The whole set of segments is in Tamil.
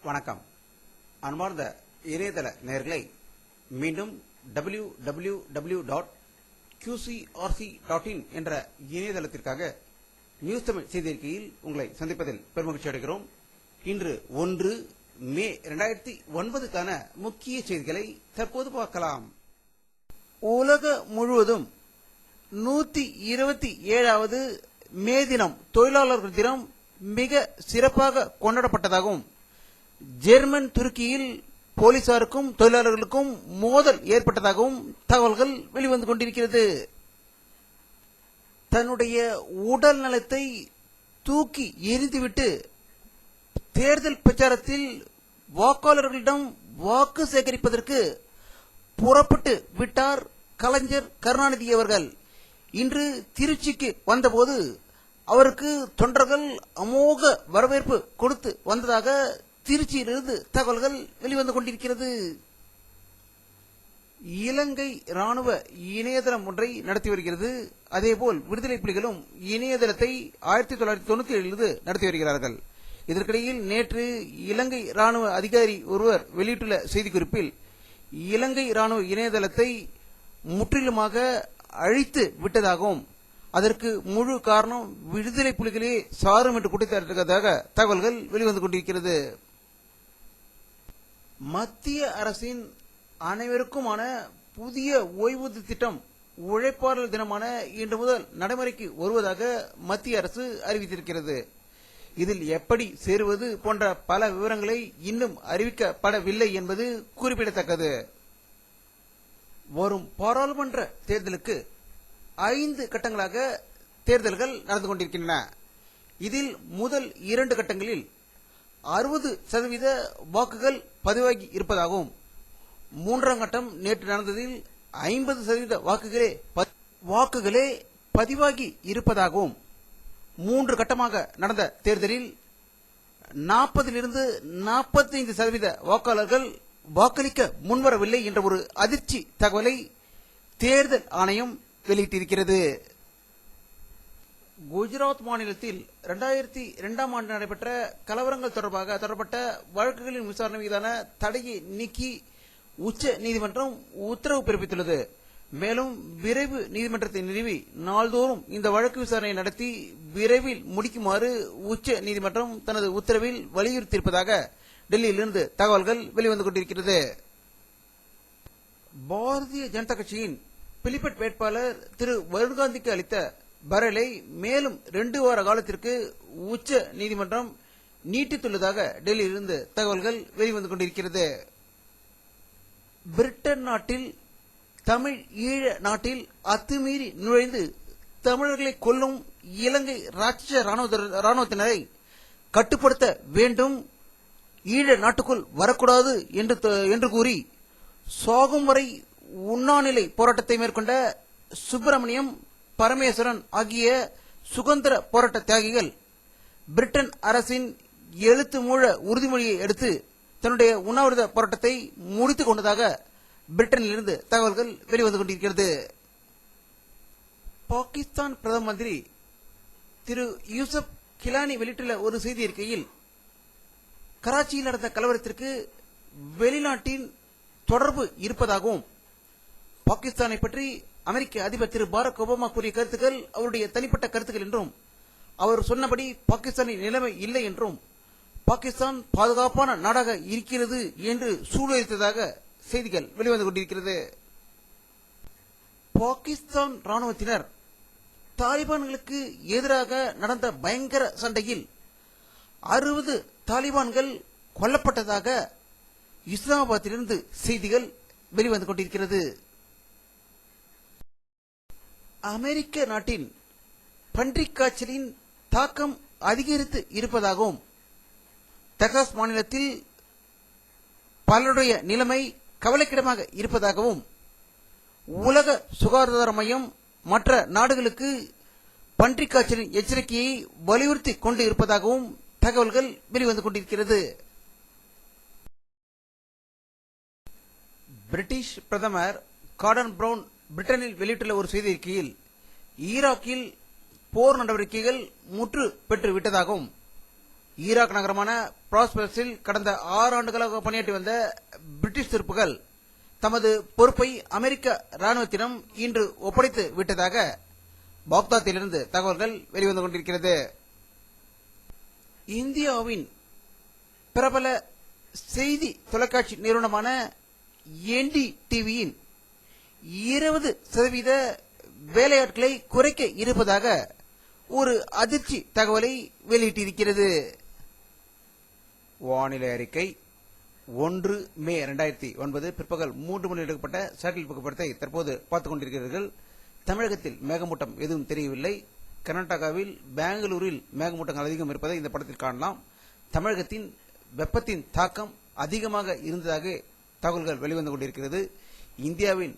வணக்கம். அன்பார்ந்த இணையதள நேயர்களை மீண்டும் www.qcrc.in என்ற இணையதளத்திற்காக நியூஸ் தமிழ் செய்தியறிக்கையில் உங்களை சந்திப்பதில் பெருமகிழ்ச்சி அடைகிறோம். இன்று 1 மே 2009க்கான முக்கிய செய்திகளை தற்போது பார்க்கலாம். உலக முழுவதும் 127வது மே தினம் தொழிலாளர்கள் தினம் மிக சிறப்பாக கொண்டாடப்பட்டதாகவும் ஜெர்மன் துருக்கியில் போலீசாருக்கும் தொழிலாளர்களுக்கும் மோதல் ஏற்பட்டதாகவும் தகவல்கள் வெளிவந்து கொண்டிருக்கிறது. தன்னுடைய உடல் நலத்தை தூக்கி எறிந்துவிட்டு தேர்தல் பிரச்சாரத்தில் வாக்காளர்களிடம் வாக்கு சேகரிப்பதற்கு புறப்பட்டு விட்டார் கலைஞர் கருணாநிதி அவர்கள். இன்று திருச்சிக்கு வந்தபோது அவருக்கு தொண்டர்கள் அமோக வரவேற்பு கொடுத்து வந்ததாக திருச்சியிலிருந்து தகவல்கள் வெளிவந்து கொண்டிருக்கிறது. இலங்கை ராணுவ இணையதளம் ஒன்றை நடத்தி வருகிறது. அதேபோல் விடுதலை புலிகளும் இணையதளத்தை 1997 நடத்தி வருகிறார்கள். இதற்கிடையில் நேற்று இலங்கை ராணுவ அதிகாரி ஒருவர் வெளியிட்டுள்ள செய்திக்குறிப்பில் இலங்கை ராணுவ இணையதளத்தை முற்றிலுமாக அழித்து விட்டதாகவும் அதற்கு முழு காரணம் விடுதலை புலிகளே சாரும் என்று குடித்ததாக தகவல்கள் வெளிவந்து கொண்டிருக்கிறது. மத்திய அரசின் அனைவருக்குமான புதிய ஓய்வூதிய திட்டம் உழைப்பாளர் தினமான இன்று முதல் நடைமுறைக்கு வருவதாக மத்திய அரசு அறிவித்திருக்கிறது. இதில் எப்படி சேருவது போன்ற பல விவரங்களை இன்னும் அறிவிக்கப்படவில்லை என்பது குறிப்பிடத்தக்கது. வரும் பாராளுமன்ற தேர்தலுக்கு 5 கட்டங்களாக தேர்தல்கள் நடந்து கொண்டிருக்கின்றன. இதில் முதல் 2 கட்டங்களில் 60% வாக்குகள் பதிவாகி இருப்பதாகவும் 3ஆம் கட்டம் நேற்று நடந்ததில் 50% வாக்குகளே பதிவாகி இருப்பதாகவும் 3 கட்டமாக நடந்த தேர்தலில் 40 45% வாக்காளர்கள் வாக்களிக்க முன்வரவில்லை என்ற ஒரு அதிர்ச்சி தகவலை தேர்தல் ஆணையம் வெளியிட்டிருக்கிறது. குஜராத் மாநிலத்தில் 2002ஆம் ஆண்டு நடைபெற்ற கலவரங்கள் தொடர்பாக தொடரப்பட்ட வழக்குகளின் விசாரணை மீதான தடையை நீக்கி உச்ச நீதிமன்றம் உத்தரவு பிறப்பித்துள்ளது. மேலும் விரைவு நீதிமன்றத்தை நிறுவி நாள்தோறும் இந்த வழக்கு விசாரணையை நடத்தி விரைவில் முடிக்குமாறு உச்ச நீதிமன்றம் தனது உத்தரவில் வலியுறுத்தியிருப்பதாக டெல்லியிலிருந்து தகவல்கள் வெளிவந்து கொண்டிருக்கிறது. பாரதிய ஜனதா கட்சியின் பிலிபட் வேட்பாளர் திரு வருண்காந்திக்கு அளித்த பரலை மேலும் 2 வார காலத்திற்கு உச்ச நீதிமன்றம் நீட்டித்துள்ளதாக டெல்லியிலிருந்து தகவல்கள் வெளிவந்து கொண்டிருக்கிறது. பிரிட்டன் நாட்டில் தமிழ் ஈழ நாட்டில் அத்துமீறி நுழைந்து தமிழர்களை கொல்லும் இலங்கை ராட்சச ராணுவத்தினரை கட்டுப்படுத்த வேண்டும், ஈழ நாட்டுக்குள் வரக்கூடாது என்று கூறி சோகம் வரை உண்ணாநிலை போராட்டத்தை மேற்கொண்ட சுப்பிரமணியம், பரமேஸ்வரன் ஆகிய சுதந்திர போராட்ட தியாகிகள் பிரிட்டன் அரசின் எழுத்து மூல உறுதிமொழியை எடுத்து தன்னுடைய உண்ணாவிரத போராட்டத்தை முடித்துக் கொண்டதாக பிரிட்டனிலிருந்து தகவல்கள் வெளிவந்து கொண்டிருக்கிறது. பாகிஸ்தான் பிரதம மந்திரி திரு யூசப் கிலானி வெளியிட்டுள்ள ஒரு செய்தி அறிக்கையில் கராச்சியில் நடந்த கலவரத்திற்கு வெளிநாட்டின் தொடர்பு இருப்பதாகவும் பாகிஸ்தானை பற்றி அமெரிக்க அதிபர் திரு பாரக் ஒபாமா கூறிய கருத்துக்கள் அவருடைய தனிப்பட்ட கருத்துக்கள் என்றும் அவர் சொன்னபடி பாகிஸ்தானின் நிலைமை இல்லை என்றும் பாகிஸ்தான் பாதுகாப்பான நாடாக இருக்கிறது என்று சூழலித்ததாக செய்திகள் வெளிவந்து கொண்டிருக்கிறது. பாகிஸ்தான் ராணுவத்தினர் தாலிபான்களுக்கு எதிராக நடந்த பயங்கர சண்டையில் 60 தாலிபான்கள் கொல்லப்பட்டதாக இஸ்லாமாபாத்திலிருந்து செய்திகள் வெளிவந்து கொண்டிருக்கிறது. அமெரிக்க நாட்டின் பன்றிக் காய்ச்சலின் தாக்கம் அதிகரித்து இருப்பதாகவும் டெக்சாஸ் மாநிலத்தில் பலருடைய நிலைமை கவலைக்கிடமாக இருப்பதாகவும் உலக சுகாதார மையம் மற்ற நாடுகளுக்கு பன்றிக் காய்ச்சலின் எச்சரிக்கையை வலியுறுத்தி கொண்டு இருப்பதாகவும் தகவல்கள் வெளிவந்து கொண்டிருக்கிறது. பிரிட்டிஷ் பிரதமர் கார்டன் பிரவுன் பிரிட்டனில் வெளியிட்டுள்ள ஒரு செய்தி அறிக்கையில் ஈராக்கில் போர் நடவடிக்கைகள் முற்று பெற்று விட்டதாகவும் ஈராக் நகரமான பிராஸ்பரஸில் கடந்த 6 ஆண்டுகளாக பணியாற்றி வந்த பிரிட்டிஷ் துருப்புகள் தமது பொறுப்பை அமெரிக்க ராணுவத்திடம் இன்று ஒப்படைத்து விட்டதாக பாக்தாத்திலிருந்து தகவல்கள் வெளிவந்து கொண்டிருக்கிறது. இந்தியாவின் பிரபல செய்தி தொலைக்காட்சி நிறுவனமான NDTVயின் 20% வேலையாட்களை குறைக்க இருப்பதாக ஒரு அதிர்ச்சி தகவலை வெளியிட்டிருக்கிறது. வானிலை அறிக்கை 1 மே 2009 பிற்பகல் 3 மணி எடுக்கப்பட்ட சேட்டலைட் புகைப்படத்தை தற்போது பார்த்துக் கொண்டிருக்கிறீர்கள். தமிழகத்தில் மேகமூட்டம் எதுவும் தெரியவில்லை. கர்நாடகாவில் பெங்களூரில் மேகமூட்டங்கள் அதிகம் இருப்பதை இந்த படத்தில் காணலாம். தமிழகத்தின் வெப்பத்தின் தாக்கம் அதிகமாக இருந்ததாக தகவல்கள் வெளிவந்து கொண்டிருக்கிறது. இந்தியாவின்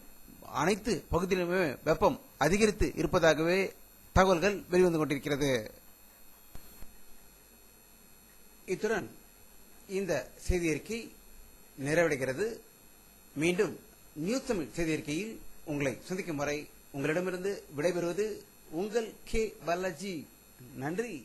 அனைத்து பகுதியிலுமே வெப்பம் அதிகரித்து இருப்பதாகவே தகவல்கள் வெளிவந்து கொண்டிருக்கிறது. இத்துடன் இந்த செய்தி அறிக்கை நிறைவடைகிறது. மீண்டும் நியூஸ் தமிழ் செய்தி அறிக்கையில் உங்களை சந்திக்கும் வரை உங்களிடமிருந்து விடைபெறுவது உங்கள் கே பாலாஜி. நன்றி.